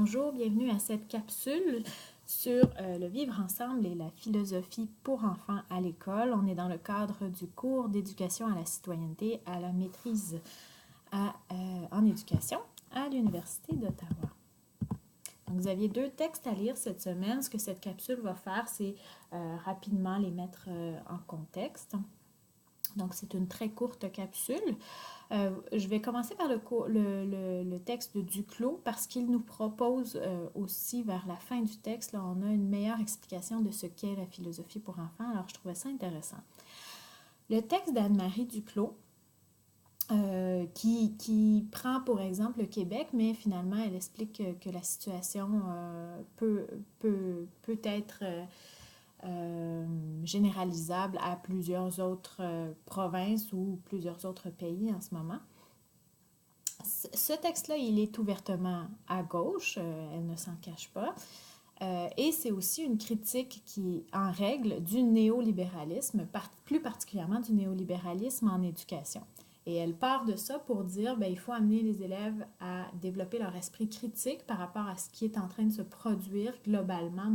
bonjour, bienvenue à cette capsule sur le vivre ensemble et la philosophie pour enfants à l'école. On est dans le cadre du cours d'éducation à la citoyenneté à la maîtrise en éducation à l'Université d'Ottawa. Donc, vous aviez 2 textes à lire cette semaine. Ce que cette capsule va faire, c'est rapidement les mettre en contexte. Donc, c'est une très courte capsule. Je vais commencer par le texte de Duclos parce qu'il nous propose aussi, vers la fin du texte, là, on a une meilleure explication de ce qu'est la philosophie pour enfants. Alors, je trouvais ça intéressant. Le texte d'Anne-Marie Duclos, qui prend pour exemple le Québec, mais finalement, elle explique que la situation peut être généralisable à plusieurs autres provinces ou plusieurs autres pays en ce moment. Ce texte-là, il est ouvertement à gauche, elle ne s'en cache pas, et c'est aussi une critique qui, en règle, du néolibéralisme, plus particulièrement du néolibéralisme en éducation. Et elle part de ça pour dire qu'il faut amener les élèves à développer leur esprit critique par rapport à ce qui est en train de se produire globalement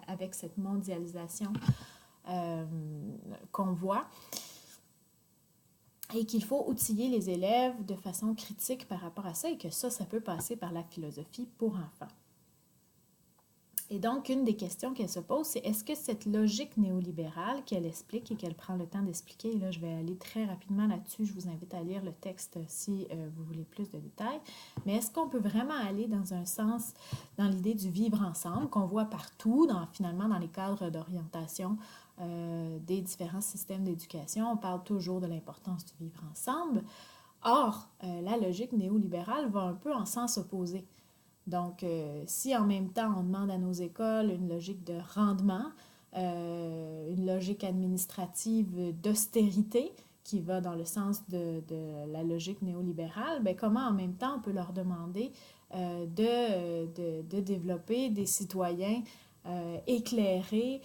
avec cette mondialisation qu'on voit. Et qu'il faut outiller les élèves de façon critique par rapport à ça et que ça peut passer par la philosophie pour enfants. Et donc, une des questions qu'elle se pose, c'est est-ce que cette logique néolibérale qu'elle explique et qu'elle prend le temps d'expliquer, et là je vais aller très rapidement là-dessus, je vous invite à lire le texte si vous voulez plus de détails, mais est-ce qu'on peut vraiment aller dans un sens, dans l'idée du vivre ensemble, qu'on voit partout, finalement dans les cadres d'orientation des différents systèmes d'éducation, on parle toujours de l'importance du vivre ensemble. Or, la logique néolibérale va un peu en sens opposé. Donc, si en même temps on demande à nos écoles une logique de rendement, une logique administrative d'austérité qui va dans le sens de la logique néolibérale, comment en même temps on peut leur demander de développer des citoyens éclairés,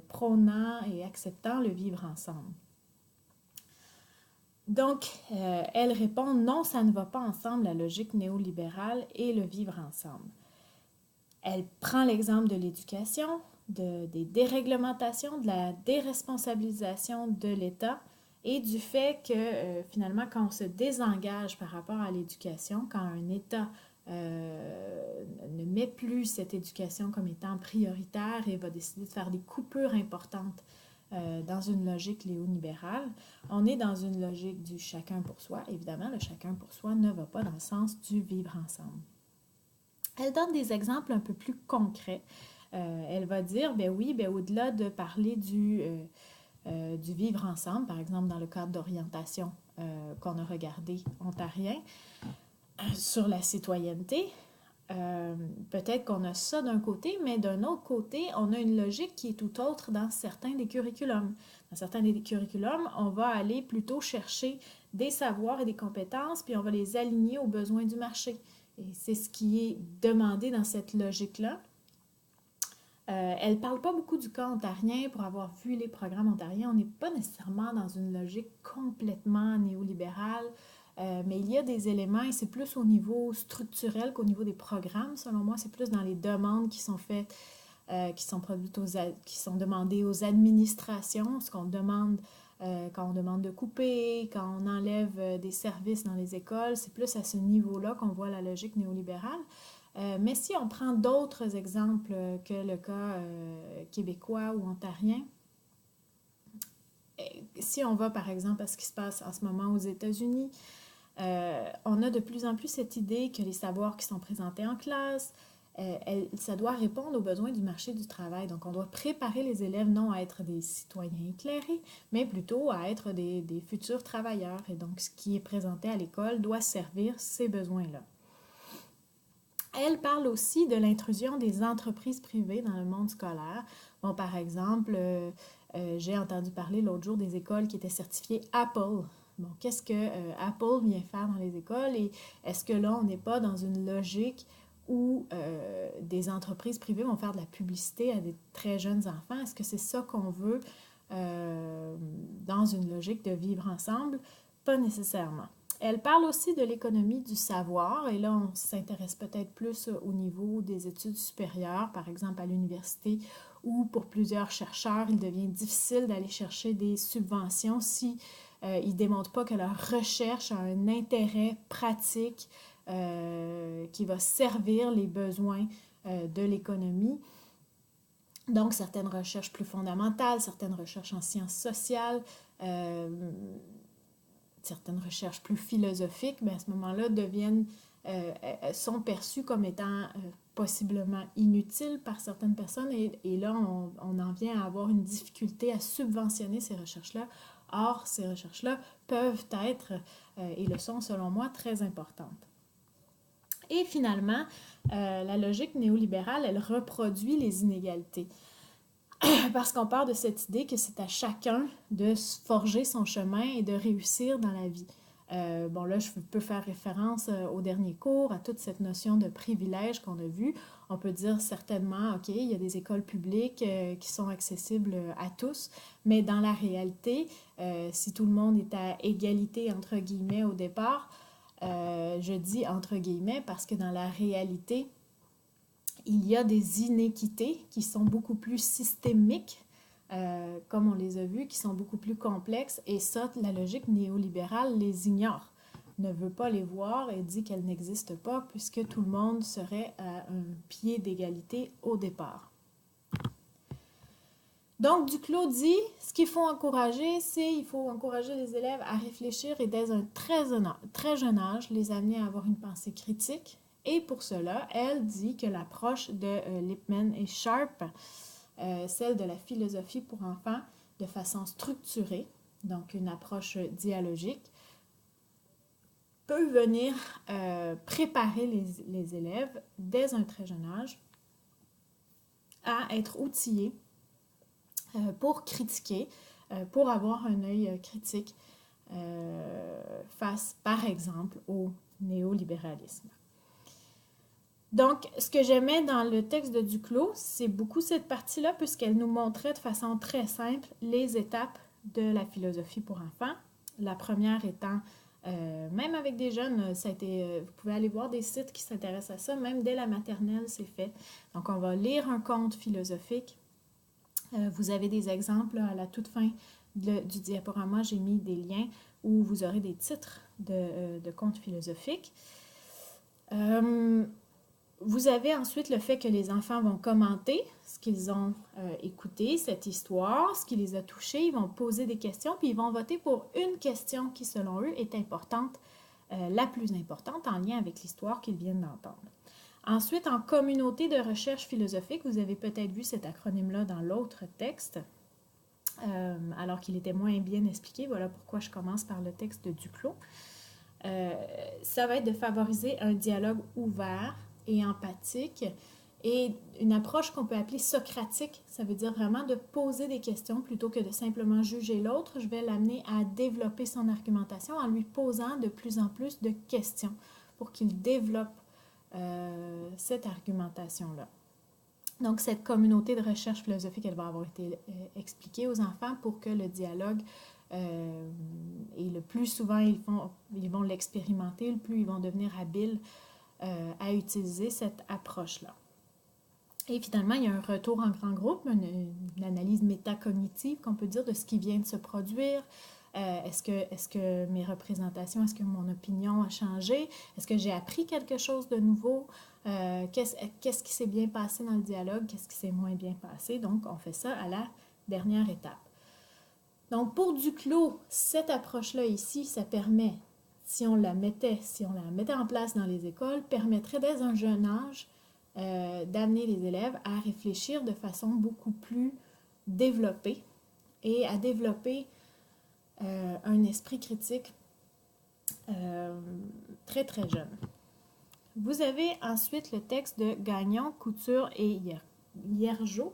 prônant et acceptant le vivre ensemble? Donc, elle répond non, ça ne va pas ensemble, la logique néolibérale et le vivre ensemble. Elle prend l'exemple de l'éducation, des déréglementations, de la déresponsabilisation de l'État et du fait que finalement, quand on se désengage par rapport à l'éducation, quand un État ne met plus cette éducation comme étant prioritaire et va décider de faire des coupures importantes dans une logique néolibérale, on est dans une logique du chacun pour soi. Évidemment, le chacun pour soi ne va pas dans le sens du vivre ensemble. Elle donne des exemples un peu plus concrets. Elle va dire, au-delà de parler du vivre ensemble, par exemple dans le cadre d'orientation qu'on a regardé ontarien, sur la citoyenneté, peut-être qu'on a ça d'un côté, mais d'un autre côté, on a une logique qui est tout autre dans certains des curriculums. Dans certains des curriculums, on va aller plutôt chercher des savoirs et des compétences, puis on va les aligner aux besoins du marché. Et c'est ce qui est demandé dans cette logique-là. Elle ne parle pas beaucoup du cas ontarien. Pour avoir vu les programmes ontariens, on n'est pas nécessairement dans une logique complètement néolibérale. Mais il y a des éléments, et c'est plus au niveau structurel qu'au niveau des programmes. Selon moi, c'est plus dans les demandes qui sont faites, qui sont produites qui sont demandées aux administrations, ce qu'on demande quand on demande de couper, quand on enlève des services dans les écoles. C'est plus à ce niveau-là qu'on voit la logique néolibérale. Mais si on prend d'autres exemples que le cas québécois ou ontarien, si on va par exemple à ce qui se passe en ce moment aux États-Unis, on a de plus en plus cette idée que les savoirs qui sont présentés en classe, ça doit répondre aux besoins du marché du travail. Donc, on doit préparer les élèves non à être des citoyens éclairés, mais plutôt à être des futurs travailleurs. Et donc, ce qui est présenté à l'école doit servir ces besoins-là. Elle parle aussi de l'intrusion des entreprises privées dans le monde scolaire. Bon, par exemple, j'ai entendu parler l'autre jour des écoles qui étaient certifiées Apple. Bon, qu'est-ce que Apple vient faire dans les écoles et est-ce que là, on n'est pas dans une logique où des entreprises privées vont faire de la publicité à des très jeunes enfants? Est-ce que c'est ça qu'on veut dans une logique de vivre ensemble? Pas nécessairement. Elle parle aussi de l'économie du savoir, et là, on s'intéresse peut-être plus au niveau des études supérieures, par exemple à l'université, où pour plusieurs chercheurs, il devient difficile d'aller chercher des subventions si ils ne démontrent pas que leur recherche a un intérêt pratique qui va servir les besoins de l'économie. Donc, certaines recherches plus fondamentales, certaines recherches en sciences sociales, certaines recherches plus philosophiques, mais à ce moment-là, sont perçues comme étant possiblement inutiles par certaines personnes et là, on en vient à avoir une difficulté à subventionner ces recherches-là. Or, ces recherches-là peuvent être, et le sont selon moi, très importantes. Et finalement, la logique néolibérale, elle reproduit les inégalités. Parce qu'on part de cette idée que c'est à chacun de forger son chemin et de réussir dans la vie. Bon, là, je peux faire référence au dernier cours, à toute cette notion de privilège qu'on a vue. On peut dire certainement, OK, il y a des écoles publiques qui sont accessibles à tous, mais dans la réalité, si tout le monde est à égalité, entre guillemets, au départ, je dis entre guillemets parce que dans la réalité, il y a des inéquités qui sont beaucoup plus systémiques, comme on les a vues, qui sont beaucoup plus complexes, et ça, la logique néolibérale les ignore, ne veut pas les voir et dit qu'elles n'existent pas puisque tout le monde serait à un pied d'égalité au départ. Donc, Duclos dit, ce qu'il faut encourager, il faut encourager les élèves à réfléchir et dès un très jeune âge, les amener à avoir une pensée critique. Et pour cela, elle dit que l'approche de Lippmann et Sharp, celle de la philosophie pour enfants, de façon structurée, donc une approche dialogique, peut venir préparer les élèves dès un très jeune âge à être outillés pour critiquer, pour avoir un œil critique face, par exemple, au néolibéralisme. Donc, ce que j'aimais dans le texte de Duclos, c'est beaucoup cette partie-là, puisqu'elle nous montrait de façon très simple les étapes de la philosophie pour enfants. La première étant, même avec des jeunes, ça a été, vous pouvez aller voir des sites qui s'intéressent à ça, même dès la maternelle, c'est fait. Donc, on va lire un conte philosophique. Vous avez des exemples là, à la toute fin du diaporama, j'ai mis des liens où vous aurez des titres de contes philosophiques. Vous avez ensuite le fait que les enfants vont commenter ce qu'ils ont écouté, cette histoire, ce qui les a touchés. Ils vont poser des questions, puis ils vont voter pour une question qui, selon eux, est importante, la plus importante en lien avec l'histoire qu'ils viennent d'entendre. Ensuite, en communauté de recherche philosophique, vous avez peut-être vu cet acronyme-là dans l'autre texte, alors qu'il était moins bien expliqué. Voilà pourquoi je commence par le texte de Duclos. Ça va être de favoriser un dialogue ouvert et empathique et une approche qu'on peut appeler socratique. Ça veut dire vraiment de poser des questions plutôt que de simplement juger l'autre. Je vais l'amener à développer son argumentation en lui posant de plus en plus de questions pour qu'il développe cette argumentation-là. Donc, cette communauté de recherche philosophique, elle va avoir été expliquée aux enfants pour que le dialogue, et le plus souvent ils vont l'expérimenter, le plus ils vont devenir habiles à utiliser cette approche-là. Et finalement, il y a un retour en grand groupe, une analyse métacognitive qu'on peut dire de ce qui vient de se produire. Est-ce que mes représentations, est-ce que mon opinion a changé? Est-ce que j'ai appris quelque chose de nouveau? Qu'est-ce qui s'est bien passé dans le dialogue? Qu'est-ce qui s'est moins bien passé? Donc, on fait ça à la dernière étape. Donc, pour Duclos, cette approche-là ici, ça permet, si on la mettait en place dans les écoles, permettrait dès un jeune âge d'amener les élèves à réfléchir de façon beaucoup plus développée et à développer un esprit critique très très jeune. Vous avez ensuite le texte de Gagnon, Couture et Hiergo.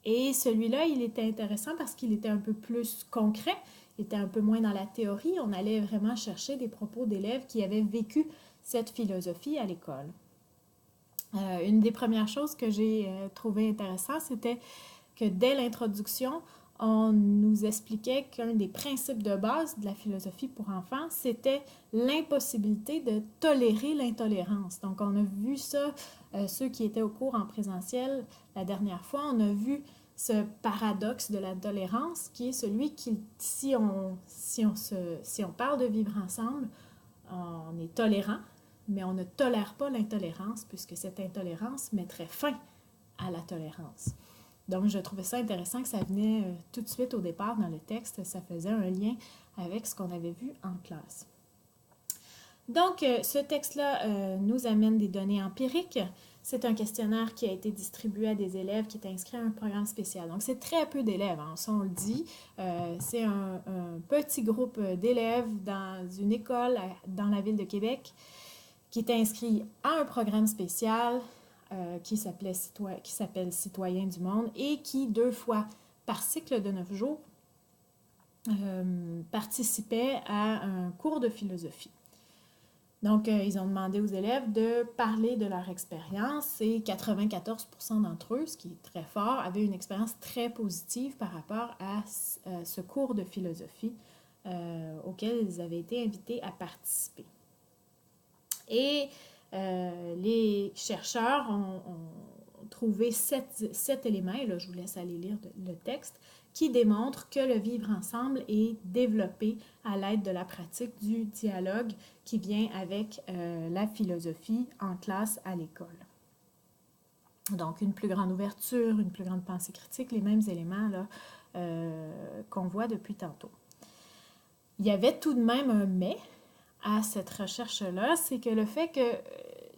Et celui-là, il était intéressant parce qu'il était un peu plus concret, il était un peu moins dans la théorie. On allait vraiment chercher des propos d'élèves qui avaient vécu cette philosophie à l'école. Une des premières choses que j'ai trouvé intéressant, c'était que dès l'introduction, on nous expliquait qu'un des principes de base de la philosophie pour enfants, c'était l'impossibilité de tolérer l'intolérance. Donc, on a vu ça, ceux qui étaient au cours en présentiel la dernière fois, on a vu ce paradoxe de la tolérance qui est celui qui, si on parle de vivre ensemble, on est tolérant, mais on ne tolère pas l'intolérance puisque cette intolérance mettrait fin à la tolérance. Donc, je trouvais ça intéressant que ça venait tout de suite au départ dans le texte. Ça faisait un lien avec ce qu'on avait vu en classe. Donc, ce texte-là nous amène des données empiriques. C'est un questionnaire qui a été distribué à des élèves qui étaient inscrits à un programme spécial. Donc, c'est très peu d'élèves, hein, ça on le dit. C'est un petit groupe d'élèves dans une école dans la ville de Québec qui est inscrit à un programme spécial qui s'appelle Citoyens du monde et qui, 2 fois par cycle de 9 jours, participait à un cours de philosophie. Donc, ils ont demandé aux élèves de parler de leur expérience et 94% d'entre eux, ce qui est très fort, avaient une expérience très positive par rapport à ce cours de philosophie auquel ils avaient été invités à participer. Et les chercheurs ont trouvé 7 éléments, et là je vous laisse aller lire le texte, qui démontrent que le vivre ensemble est développé à l'aide de la pratique du dialogue qui vient avec la philosophie en classe à l'école. Donc, une plus grande ouverture, une plus grande pensée critique, les mêmes éléments là, qu'on voit depuis tantôt. Il y avait tout de même un mais à cette recherche-là, c'est que le fait que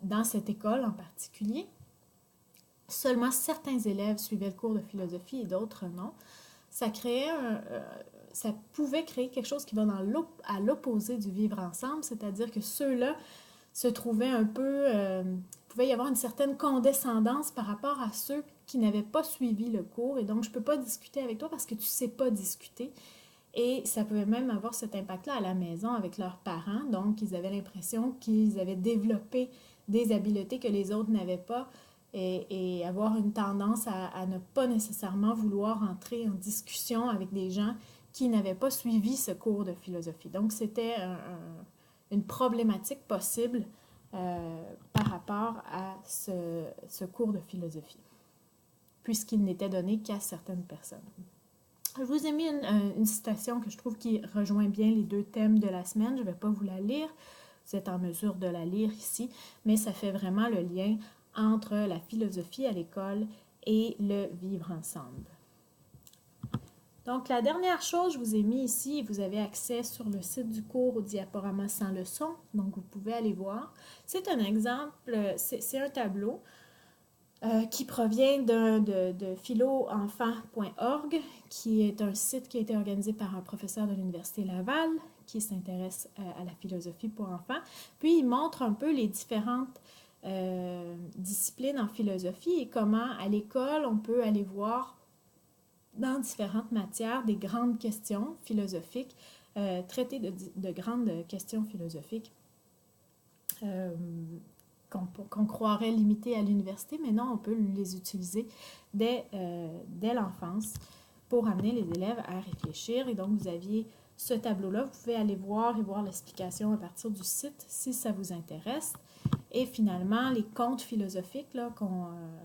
dans cette école en particulier, seulement certains élèves suivaient le cours de philosophie et d'autres non, ça pouvait créer quelque chose qui va à l'opposé du vivre ensemble, c'est-à-dire que ceux-là se trouvaient un peu, pouvait y avoir une certaine condescendance par rapport à ceux qui n'avaient pas suivi le cours, et donc je ne peux pas discuter avec toi parce que tu ne sais pas discuter. Et ça pouvait même avoir cet impact-là à la maison avec leurs parents. Donc, ils avaient l'impression qu'ils avaient développé des habiletés que les autres n'avaient pas et avoir une tendance à ne pas nécessairement vouloir entrer en discussion avec des gens qui n'avaient pas suivi ce cours de philosophie. Donc, c'était une problématique possible par rapport à ce cours de philosophie, puisqu'il n'était donné qu'à certaines personnes. Je vous ai mis une citation que je trouve qui rejoint bien les 2 thèmes de la semaine. Je ne vais pas vous la lire, vous êtes en mesure de la lire ici, mais ça fait vraiment le lien entre la philosophie à l'école et le vivre ensemble. Donc, la dernière chose, je vous ai mis ici, vous avez accès sur le site du cours au diaporama sans leçon, donc vous pouvez aller voir. C'est un exemple, c'est un tableau qui provient de philoenfant.org, qui est un site qui a été organisé par un professeur de l'Université Laval qui s'intéresse à la philosophie pour enfants. Puis, il montre un peu les différentes disciplines en philosophie et comment, à l'école, on peut aller voir dans différentes matières des grandes questions philosophiques, traiter de grandes questions philosophiques qu'on croirait limitées à l'université, mais non, on peut les utiliser dès l'enfance pour amener les élèves à réfléchir. Et donc, vous aviez ce tableau-là, vous pouvez aller voir et voir l'explication à partir du site si ça vous intéresse. Et finalement, les contes philosophiques, là,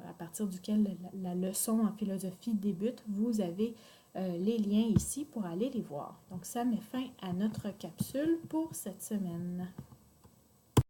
à partir duquel la leçon en philosophie débute, vous avez les liens ici pour aller les voir. Donc, ça met fin à notre capsule pour cette semaine.